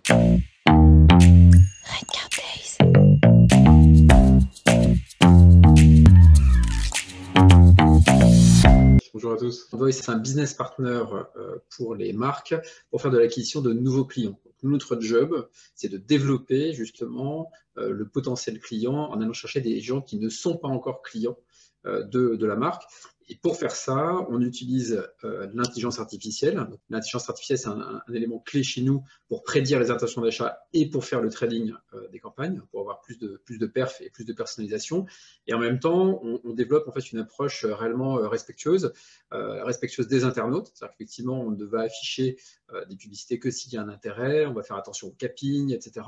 Redcard Days. Bonjour à tous. Envoice, c'est un business partner pour les marques pour faire de l'acquisition de nouveaux clients. Notre job, c'est de développer justement le potentiel client en allant chercher des gens qui ne sont pas encore clients de la marque. Et pour faire ça, on utilise l'intelligence artificielle. L'intelligence artificielle, c'est un élément clé chez nous pour prédire les intentions d'achat et pour faire le trading des campagnes, pour avoir plus de perf et plus de personnalisation. Et en même temps, on développe en fait une approche réellement respectueuse des internautes. C'est-à-dire qu'effectivement, on ne va afficher des publicités que s'il y a un intérêt, on va faire attention au capping, etc.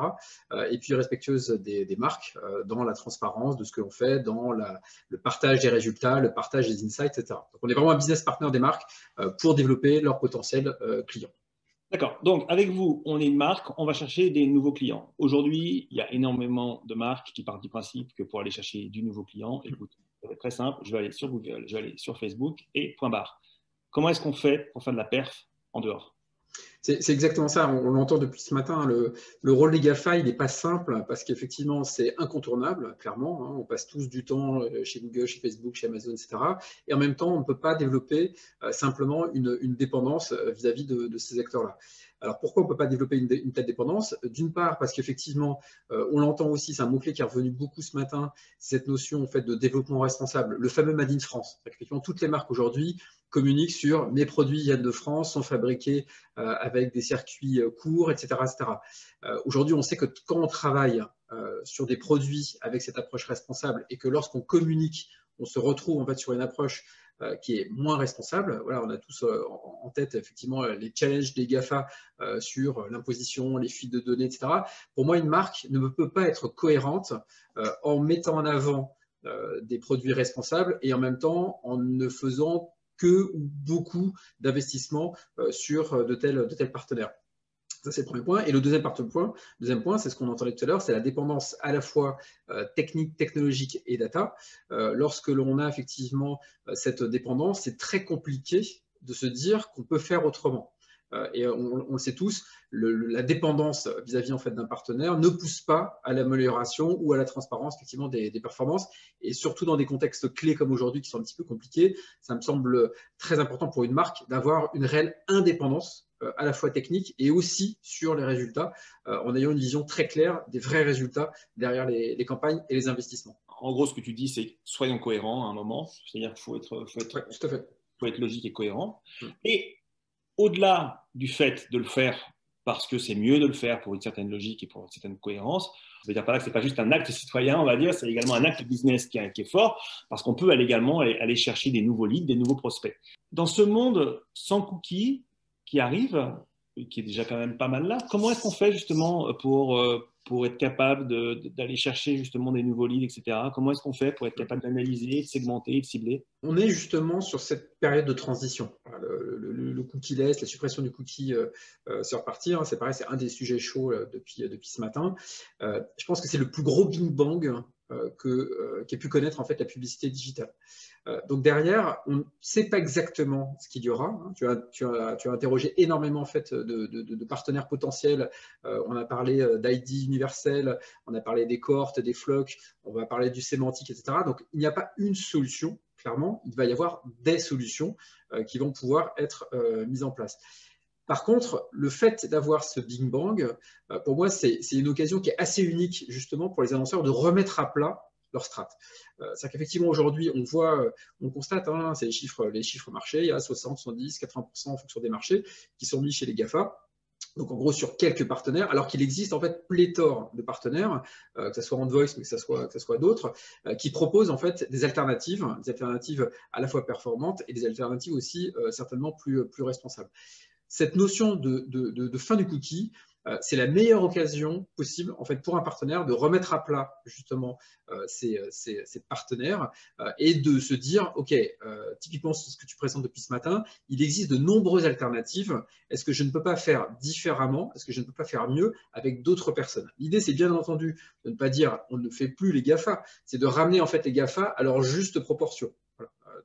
Et puis respectueuse des marques dans la transparence de ce que l'on fait, dans le partage des résultats, le partage des insights, etc. Donc on est vraiment un business partner des marques pour développer leur potentiel client. D'accord. Donc, avec vous, on est une marque, on va chercher des nouveaux clients. Aujourd'hui, il y a énormément de marques qui partent du principe que pour aller chercher du nouveau client, écoute, c'est très simple, je vais aller sur Google, je vais aller sur Facebook et point barre. Comment est-ce qu'on fait pour faire de la perf en dehors? C'est exactement ça, on l'entend depuis ce matin, le rôle des GAFA, il n'est pas simple parce qu'effectivement, c'est incontournable, clairement. Hein, on passe tous du temps chez Google, chez Facebook, chez Amazon, etc. Et en même temps, on ne peut pas développer simplement une dépendance vis-à-vis de ces acteurs-là. Alors pourquoi on ne peut pas développer une telle dépendance? D'une part, parce qu'effectivement, on l'entend aussi, c'est un mot-clé qui est revenu beaucoup ce matin, cette notion en fait, de développement responsable, le fameux Made in France. Effectivement, toutes les marques aujourd'hui communiquent sur mes produits viennent de France, sont fabriqués avec des circuits courts, etc. etc. Aujourd'hui, on sait que quand on travaille sur des produits avec cette approche responsable et que lorsqu'on communique, on se retrouve en fait sur une approche qui est moins responsable. Voilà, on a tous en tête effectivement les challenges des GAFA sur l'imposition, les fuites de données, etc. Pour moi, une marque ne peut pas être cohérente en mettant en avant des produits responsables et en même temps en ne faisant que ou beaucoup d'investissements sur de tels partenaires. Ça, c'est le premier point. Et le deuxième point, c'est ce qu'on entendait tout à l'heure, c'est la dépendance à la fois technique, technologique et data. Lorsque l'on a effectivement cette dépendance, c'est très compliqué de se dire qu'on peut faire autrement. Et on le sait tous, la dépendance vis-à-vis en fait, d'un partenaire ne pousse pas à l'amélioration ou à la transparence effectivement des performances. Et surtout dans des contextes clés comme aujourd'hui qui sont un petit peu compliqués, ça me semble très important pour une marque d'avoir une réelle indépendance à la fois technique et aussi sur les résultats, en ayant une vision très claire des vrais résultats derrière les campagnes et les investissements. En gros, ce que tu dis, c'est soyons cohérents à un moment, c'est-à-dire qu'il Ouais, tout à fait. faut être logique et cohérent. Et au-delà du fait de le faire parce que c'est mieux de le faire pour une certaine logique et pour une certaine cohérence, je veux dire par là que ce n'est pas juste un acte citoyen, on va dire, c'est également un acte business qui est fort, parce qu'on peut également aller chercher des nouveaux leads, des nouveaux prospects. Dans ce monde sans cookies qui arrive, qui est déjà quand même pas mal là, comment est-ce qu'on fait justement pour être capable d'aller chercher justement des nouveaux leads, etc. Comment est-ce qu'on fait pour être capable d'analyser, de segmenter, de cibler? On est justement sur cette période de transition. Le cookie-less, la suppression du cookie sur partir, c'est pareil, c'est un des sujets chauds depuis ce matin. Je pense que c'est le plus gros bing bang qu'ait pu connaître en fait la publicité digitale. Donc derrière, on ne sait pas exactement ce qu'il y aura. Hein. Tu as interrogé énormément en fait, de partenaires potentiels. On a parlé d'ID universel, on a parlé des cohortes, des flocks, on va parler du sémantique, etc. Donc il n'y a pas une solution, clairement. Il va y avoir des solutions qui vont pouvoir être mises en place. Par contre, le fait d'avoir ce Big Bang, pour moi, c'est une occasion qui est assez unique justement pour les annonceurs de remettre à plat leur strat. C'est qu'effectivement aujourd'hui, on constate, hein, c'est les chiffres marchés, il y a 60, 70, 80% en fonction des marchés qui sont mis chez les GAFA. Donc en gros sur quelques partenaires, alors qu'il existe en fait pléthore de partenaires, que ce soit Envoice, mais que ce soit d'autres, qui proposent en fait des alternatives à la fois performantes et des alternatives aussi certainement plus responsables. Cette notion de fin du cookie, c'est la meilleure occasion possible en fait, pour un partenaire de remettre à plat justement ses partenaires et de se dire, OK, typiquement ce que tu présentes depuis ce matin, il existe de nombreuses alternatives. Est-ce que je ne peux pas faire différemment? Est-ce que je ne peux pas faire mieux avec d'autres personnes? L'idée, c'est bien entendu de ne pas dire on ne fait plus les GAFA, c'est de ramener en fait les GAFA à leur juste proportion.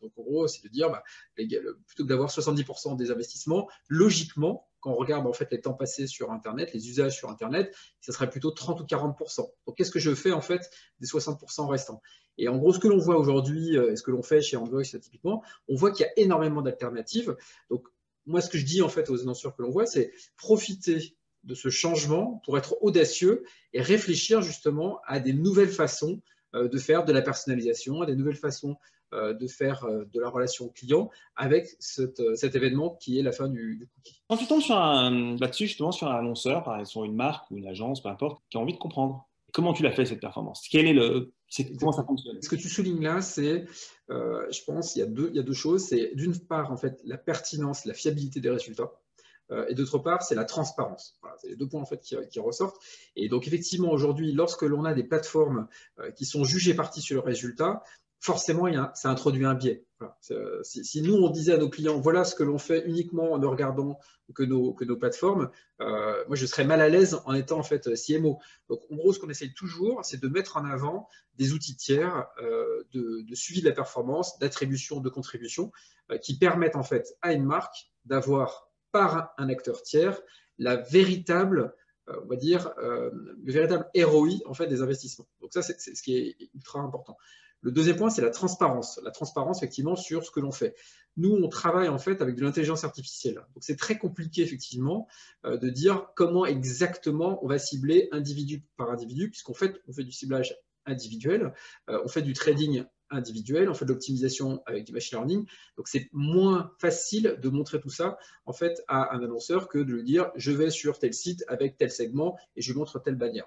Donc, en gros, c'est de dire, plutôt que d'avoir 70% des investissements, logiquement, quand on regarde en fait les temps passés sur Internet, les usages sur Internet, ça serait plutôt 30 ou 40%. Donc, qu'est-ce que je fais en fait des 60% restants? Et en gros, ce que l'on voit aujourd'hui, et ce que l'on fait chez Envoice typiquement, on voit qu'il y a énormément d'alternatives. Donc, moi, ce que je dis en fait aux annonceurs que l'on voit, c'est profiter de ce changement pour être audacieux et réfléchir justement à des nouvelles façons de faire de la personnalisation, à des nouvelles façons de faire de la relation client avec cet événement qui est la fin du cookie. Quand tu tombes là-dessus, justement, sur un annonceur, par exemple, sur une marque ou une agence, peu importe, qui a envie de comprendre, comment tu l'as fait cette performance? Comment ça fonctionne? Ce que tu soulignes là, c'est, je pense, il y a deux choses. C'est d'une part, en fait, la pertinence, la fiabilité des résultats. Et d'autre part, c'est la transparence. Voilà, c'est les deux points en fait qui ressortent. Et donc, effectivement, aujourd'hui, lorsque l'on a des plateformes qui sont jugées parties sur le résultat, forcément, ça introduit un biais. Voilà. Si nous, on disait à nos clients, voilà ce que l'on fait uniquement en ne regardant que nos plateformes, moi, je serais mal à l'aise en étant en fait CMO. Donc, en gros, ce qu'on essaye toujours, c'est de mettre en avant des outils tiers de suivi de la performance, d'attribution, de contribution, qui permettent en fait à une marque d'avoir par un acteur tiers la véritable, on va dire, le véritable ROI en fait, des investissements. Donc ça, c'est ce qui est ultra important. Le deuxième point, c'est la transparence. La transparence, effectivement, sur ce que l'on fait. Nous, on travaille en fait avec de l'intelligence artificielle. Donc c'est très compliqué, effectivement, de dire comment exactement on va cibler individu par individu, puisqu'en fait, on fait du ciblage individuel, on fait du trading individuel, on fait de l'optimisation avec du machine learning. Donc, c'est moins facile de montrer tout ça en fait à un annonceur que de lui dire je vais sur tel site avec tel segment et je lui montre telle bannière.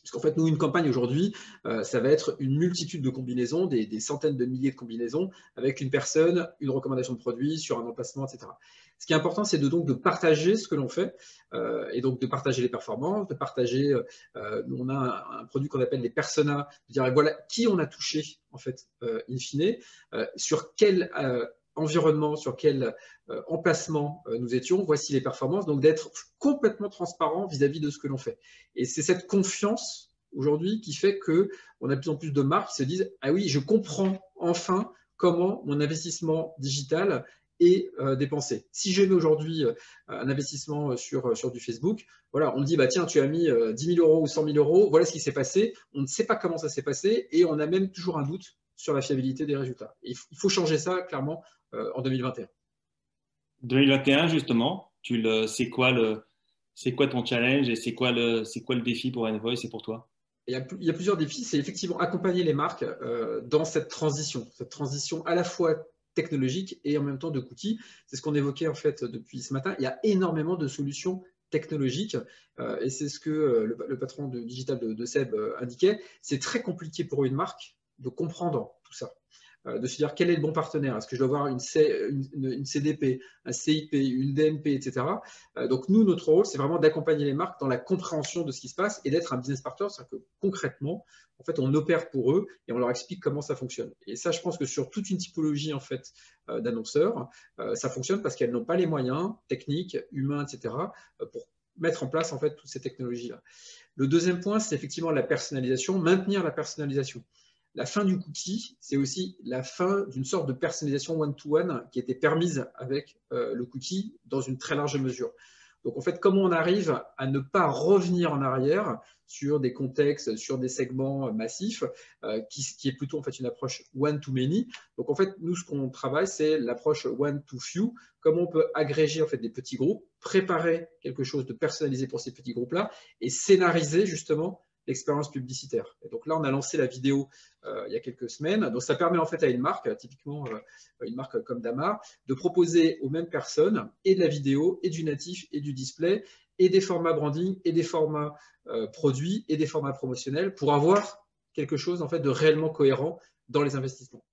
Parce qu'en fait, nous, une campagne aujourd'hui, ça va être une multitude de combinaisons, des centaines de milliers de combinaisons avec une personne, une recommandation de produit sur un emplacement, etc. Ce qui est important, c'est donc de partager ce que l'on fait et donc de partager les performances, de partager. On a un produit qu'on appelle les personas, de dire voilà qui on a touché en fait, in fine, sur quel environnement, sur quel emplacement nous étions, voici les performances, donc d'être complètement transparent vis-à-vis de ce que l'on fait. Et c'est cette confiance aujourd'hui qui fait qu'on a de plus en plus de marques qui se disent « Ah oui, je comprends enfin comment mon investissement digital est dépensé. » Si je mets aujourd'hui un investissement sur du Facebook, voilà, on me dit bah, « Tiens, tu as mis 10 000 euros ou 100 000 euros, voilà ce qui s'est passé. » On ne sait pas comment ça s'est passé et on a même toujours un doute sur la fiabilité des résultats. Et il faut changer ça, clairement, en 2021. 2021, justement, c'est quoi ton challenge et c'est quoi le défi pour Envoice et pour toi? Il y a plusieurs défis. C'est effectivement accompagner les marques dans cette transition à la fois technologique et en même temps de cookies. C'est ce qu'on évoquait en fait depuis ce matin. Il y a énormément de solutions technologiques et c'est ce que le patron de digital de Seb indiquait. C'est très compliqué pour une marque de comprendre tout ça. De se dire quel est le bon partenaire, est-ce que je dois avoir une CDP, un CIP, une DMP, etc. Donc nous, notre rôle, c'est vraiment d'accompagner les marques dans la compréhension de ce qui se passe et d'être un business partner, c'est-à-dire que concrètement, en fait, on opère pour eux et on leur explique comment ça fonctionne. Et ça, je pense que sur toute une typologie en fait d'annonceurs, ça fonctionne parce qu'elles n'ont pas les moyens techniques, humains, etc. Pour mettre en place en fait toutes ces technologies-là. Le deuxième point, c'est effectivement la personnalisation, maintenir la personnalisation. La fin du cookie, c'est aussi la fin d'une sorte de personnalisation one-to-one qui était permise avec le cookie dans une très large mesure. Donc, en fait, comment on arrive à ne pas revenir en arrière sur des contextes, sur des segments massifs, qui est plutôt en fait une approche one-to-many. Donc, en fait, nous, ce qu'on travaille, c'est l'approche one-to-few. Comment on peut agréger en fait des petits groupes, préparer quelque chose de personnalisé pour ces petits groupes-là et scénariser justement l'expérience publicitaire. Et donc là, on a lancé la vidéo il y a quelques semaines. Donc ça permet en fait à une marque, typiquement une marque comme Damar, de proposer aux mêmes personnes et de la vidéo, et du natif, et du display, et des formats branding, et des formats produits, et des formats promotionnels pour avoir quelque chose en fait de réellement cohérent dans les investissements.